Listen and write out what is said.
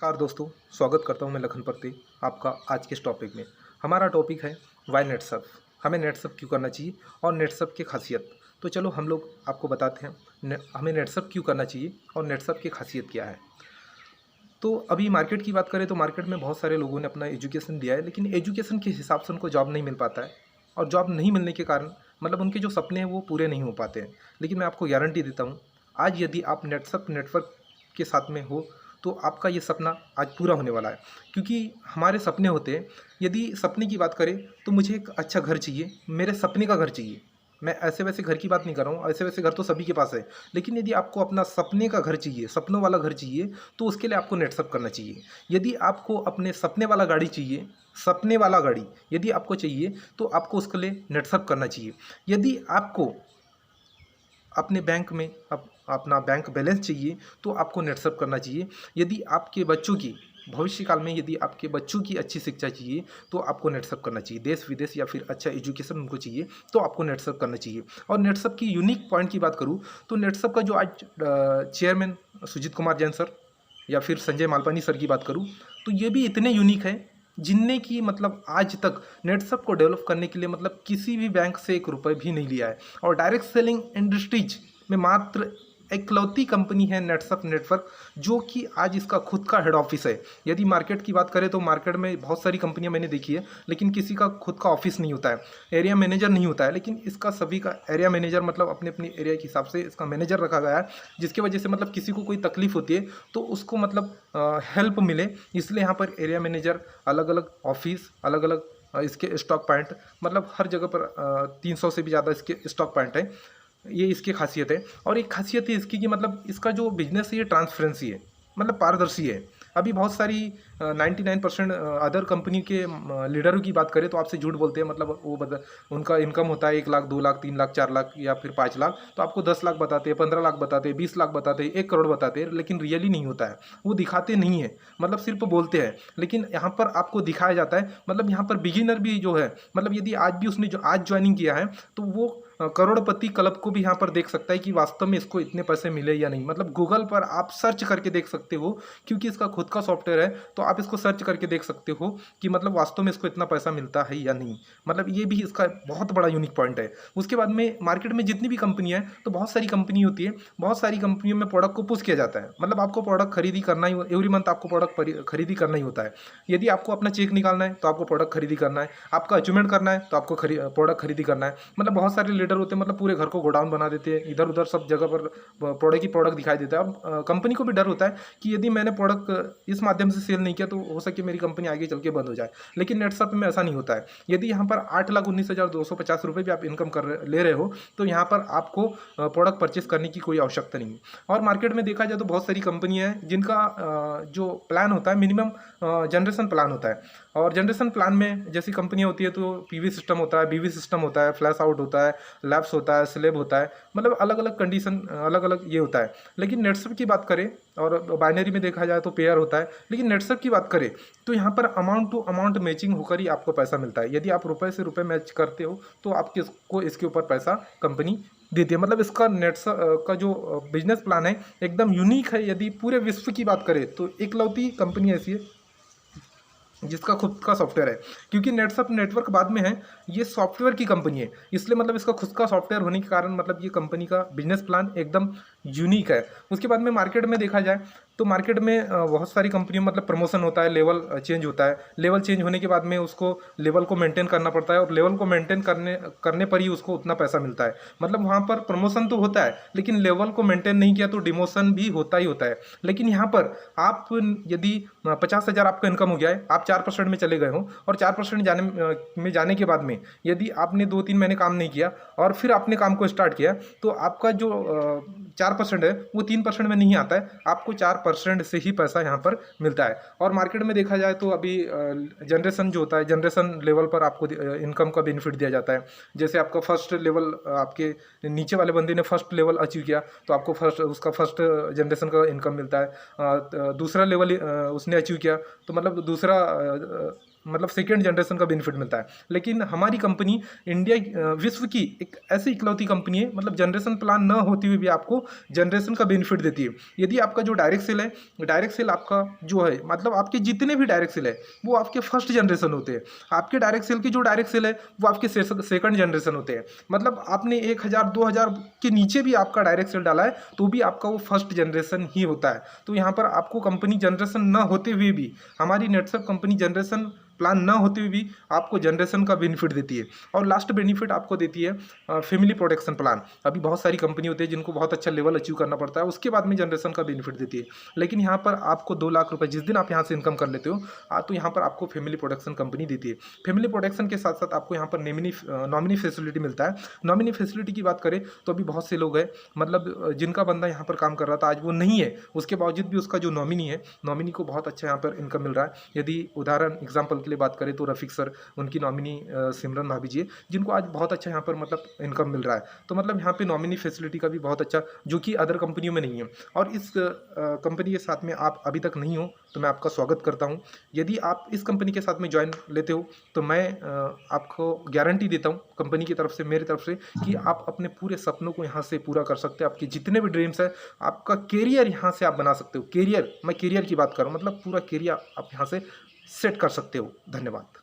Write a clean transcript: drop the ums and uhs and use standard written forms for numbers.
नमस्कार दोस्तों, स्वागत करता हूं मैं लखन परते आपका आज के इस टॉपिक में। हमारा टॉपिक है वाई नेटसर्फ। हमें नेटसर्फ क्यों करना चाहिए और नेटसर्फ की खासियत। तो चलो हम लोग आपको बताते हैं हमें नेटसर्फ क्यों करना चाहिए और नेटसर्फ की खासियत क्या है। तो अभी मार्केट की बात करें तो मार्केट में बहुत सारे लोगों ने अपना एजुकेशन दिया है, लेकिन एजुकेशन के हिसाब से उनको जॉब नहीं मिल पाता है और जॉब नहीं मिलने के कारण मतलब उनके जो सपने हैं वो पूरे नहीं हो पाते हैं। लेकिन मैं आपको गारंटी देता हूँ, आज यदि आप नेटसर्फ नेटवर्क के साथ में हो तो आपका ये सपना आज पूरा होने वाला है। क्योंकि हमारे सपने होते हैं, यदि सपने की बात करें तो मुझे एक अच्छा घर चाहिए, मेरे सपने का घर चाहिए। मैं ऐसे वैसे घर की बात नहीं कर रहा हूँ, ऐसे वैसे घर तो सभी के पास है। लेकिन यदि आपको अपना सपने का घर चाहिए, सपनों वाला घर चाहिए, तो उसके लिए आपको नेटसर्फ करना चाहिए। यदि आपको अपने सपने वाला गाड़ी चाहिए, सपने वाला गाड़ी यदि आपको चाहिए तो आपको उसके लिए नेटसर्फ करना चाहिए। यदि आपको अपने बैंक में अपना बैंक बैलेंस चाहिए तो आपको नेटसर्फ करना चाहिए। यदि आपके बच्चों की भविष्य काल में यदि आपके बच्चों की अच्छी शिक्षा चाहिए तो आपको नेटसर्फ करना चाहिए। देश विदेश या फिर अच्छा एजुकेशन उनको चाहिए तो आपको नेटसर्फ करना चाहिए। और नेटसर्फ की यूनिक पॉइंट की बात करूँ तो नेटसर्फ का जो आज चेयरमैन सुजीत कुमार जैन सर या फिर संजय मालपानी सर की बात करूँ तो ये भी इतने यूनिक हैं जिनने की मतलब आज तक नेटसर्फ को डेवलप करने के लिए मतलब किसी भी बैंक से एक रुपये भी नहीं लिया है। और डायरेक्ट सेलिंग इंडस्ट्रीज में मात्र इकलौती कंपनी है नेटसर्फ नेटवर्क, जो कि आज इसका खुद का हेड ऑफिस है। यदि मार्केट की बात करें तो मार्केट में बहुत सारी कंपनियां मैंने देखी है, लेकिन किसी का खुद का ऑफिस नहीं होता है, एरिया मैनेजर नहीं होता है। लेकिन इसका सभी का एरिया मैनेजर मतलब अपने अपने एरिया के हिसाब से इसका मैनेजर रखा गया है, जिसकी वजह से मतलब किसी को कोई तकलीफ होती है तो उसको मतलब हेल्प मिले। इसलिए यहाँ पर एरिया मैनेजर, अलग अलग ऑफिस, अलग अलग इसके स्टॉक पॉइंट, मतलब हर जगह पर 300 से भी ज़्यादा इसके स्टॉक पॉइंट है। ये इसकी खासियत है। और एक खासियत है इसकी कि मतलब इसका जो बिजनेस है ये ट्रांसपेरेंसी है, मतलब पारदर्शी है। अभी बहुत सारी 99% अदर कंपनी के लीडरों की बात करें तो आपसे झूठ बोलते हैं, मतलब वो उनका इनकम होता है 1 लाख, 2 लाख, 3 लाख, 4 लाख या फिर 5 लाख, तो आपको 10 लाख बताते हैं, 15 लाख बताते हैं, 20 लाख बताते हैं, 1 करोड़ बताते हैं, लेकिन रियली नहीं होता है। वो दिखाते नहीं है, मतलब सिर्फ बोलते हैं। लेकिन यहाँ पर आपको दिखाया जाता है, मतलब यहाँ पर बिगिनर भी जो है, मतलब यदि आज भी उसने जो आज ज्वाइनिंग किया है तो वो करोड़पति क्लब को भी यहाँ पर देख सकता है कि वास्तव में इसको इतने पैसे मिले या नहीं। मतलब गूगल पर आप सर्च करके देख सकते हो, क्योंकि इसका खुद का सॉफ्टवेयर है तो आप इसको सर्च करके देख सकते हो कि मतलब वास्तव में इसको इतना पैसा मिलता है या नहीं। मतलब ये भी इसका बहुत बड़ा यूनिक पॉइंट है। उसके बाद में मार्केट में जितनी भी कंपनी है तो बहुत सारी कंपनी होती है, बहुत सारी कंपनियों में प्रोडक्ट को पुश किया जाता है, मतलब आपको प्रोडक्ट खरीदी करना ही, एवरी मंथ आपको प्रोडक्ट खरीदी करना ही होता है। यदि आपको अपना चेक निकालना है तो आपको प्रोडक्ट खरीदी करना है, आपका अचीवमेंट करना है तो आपको प्रोडक्ट खरीदी करना है। मतलब बहुत सारे लीडर होते हैं, मतलब पूरे घर को गोडाउन बना देते हैं, इधर उधर सब जगह पर प्रोडक्ट दिखाई देता है। और कंपनी को भी डर होता है कि यदि मैंने प्रोडक्ट इस माध्यम से सेल नहीं किया तो हो सके मेरी कंपनी आगे चल के बंद हो जाए। लेकिन नेटसर्फ में ऐसा नहीं होता है। यदि यहाँ पर 8,19,250 रुपये भी आप इनकम ले रहे हो तो यहाँ पर आपको प्रोडक्ट परचेस करने की कोई आवश्यकता नहीं है। और मार्केट में देखा जाए तो बहुत सारी कंपनियाँ हैं जिनका जो प्लान होता है मिनिमम जनरेशन प्लान होता है। और जनरेशन प्लान में जैसी कंपनियाँ होती है तो पीवी सिस्टम होता है, बीवी सिस्टम होता है, फ्लैश आउट होता है, लैब्स होता है, स्लेब होता है, मतलब अलग अलग कंडीशन, अलग अलग ये होता है। लेकिन नेटसर्फ की बात करें और बाइनरी में देखा जाए तो पेयर होता है। लेकिन नेटसर्फ की बात करें तो यहाँ पर अमाउंट टू अमाउंट मैचिंग होकर ही आपको पैसा मिलता है। यदि आप रुपये से रुपये मैच करते हो तो आपके को इसके ऊपर पैसा कंपनी देती है। मतलब इसका नेटसर्फ का जो बिजनेस प्लान है एकदम यूनिक है। यदि पूरे विश्व की बात करें तो इकलौती कंपनी ऐसी है जिसका खुद का सॉफ्टवेयर है। क्योंकि नेटसर्फ नेटवर्क बाद में है, ये सॉफ्टवेयर की कंपनी है, इसलिए मतलब इसका खुद का सॉफ्टवेयर होने के कारण मतलब ये कंपनी का बिजनेस प्लान एकदम यूनिक है। उसके बाद में मार्केट में देखा जाए तो मार्केट में बहुत सारी कंपनियों मतलब प्रमोशन होता है, लेवल चेंज होता है। लेवल चेंज होने के बाद में उसको लेवल को मेंटेन करना पड़ता है और लेवल को मेंटेन करने पर ही उसको उतना पैसा मिलता है। मतलब वहाँ पर प्रमोशन तो होता है लेकिन लेवल को मेंटेन नहीं किया तो डिमोशन भी होता ही होता है। लेकिन यहाँ पर आप यदि 50,000 आपका इनकम हो गया है, आप 4% में चले गए हो और 4% जाने के बाद में यदि आपने 2-3 महीने काम नहीं किया और फिर आपने काम को स्टार्ट किया तो आपका जो 4% है वो 3% में नहीं आता है, आपको 4% से ही पैसा यहाँ पर मिलता है। और मार्केट में देखा जाए तो अभी जनरेशन जो होता है, जनरेशन लेवल पर आपको इनकम का बेनिफिट दिया जाता है। जैसे आपका फर्स्ट लेवल, आपके नीचे वाले बंदे ने फर्स्ट लेवल अचीव किया तो आपको उसका फर्स्ट जनरेशन का इनकम मिलता है। दूसरा लेवल उसने अचीव किया तो मतलब दूसरा मतलब सेकेंड जनरेशन का बेनिफिट मिलता है। लेकिन हमारी कंपनी इंडिया विश्व की एक ऐसी इकलौती कंपनी है, मतलब जनरेशन प्लान न होते हुए भी आपको जनरेशन का बेनिफिट देती है। यदि आपका जो डायरेक्ट सेल है, डायरेक्ट सेल आपका जो है, मतलब आपके जितने भी डायरेक्ट सेल है वो आपके फर्स्ट जनरेशन होते हैं। आपके डायरेक्ट सेल की जो डायरेक्ट सेल है वो आपके सेकंड जनरेशन होते हैं। मतलब आपने 1000 2000 के नीचे भी आपका डायरेक्ट सेल डाला है तो भी आपका वो फर्स्ट जनरेशन ही होता है। तो यहाँ पर आपको कंपनी जनरेशन न होते हुए भी, हमारी नेटसप कंपनी जनरेशन प्लान ना होते हुए भी आपको जनरेशन का बेनिफिट देती है। और लास्ट बेनिफिट आपको देती है फैमिली प्रोटेक्शन प्लान। अभी बहुत सारी कंपनी होती है जिनको बहुत अच्छा लेवल अचीव करना पड़ता है, उसके बाद में जनरेशन का बेनिफिट देती है। लेकिन यहाँ पर आपको 2 लाख रुपए जिस दिन आप यहाँ से इनकम कर लेते हो तो यहाँ पर आपको फैमिली प्रोटेक्शन कंपनी देती है। फैमिली प्रोटेक्शन के साथ साथ आपको यहाँ पर नॉमिनी फैसिलिटी मिलता है। नॉमिनी फैसिलिटी की बात करें तो अभी बहुत से लोग हैं, मतलब जिनका बंदा यहाँ पर काम कर रहा था आज वो नहीं है, उसके बावजूद भी उसका जो नॉमिनी है, नॉमिनी को बहुत अच्छा यहाँ पर इनकम मिल रहा है। यदि उदाहरण एग्जाम्पल के लिए बात करें तो रफीक सर, उनकी नॉमिनी सिमरन भाभी जी, जिनको आज बहुत अच्छा यहाँ पर मतलब इनकम मिल रहा है। तो मतलब यहाँ पे नॉमिनी फैसिलिटी का भी बहुत अच्छा, जो कि अदर कंपनियों में नहीं है। और इस कंपनी के साथ में आप अभी तक नहीं हो तो मैं आपका स्वागत करता हूँ। यदि आप इस कंपनी के साथ में ज्वाइन लेते हो तो मैं आपको गारंटी देता हूँ कंपनी की तरफ से, मेरी तरफ से, कि आप अपने पूरे सपनों को यहाँ से पूरा कर सकते हैं। आपके जितने भी ड्रीम्स है, आपका कैरियर यहाँ से आप बना सकते हो। कैरियर, मैं कैरियर की बात कर रहा हूँ, मतलब पूरा कैरियर आप यहाँ से सेट कर सकते हो। धन्यवाद।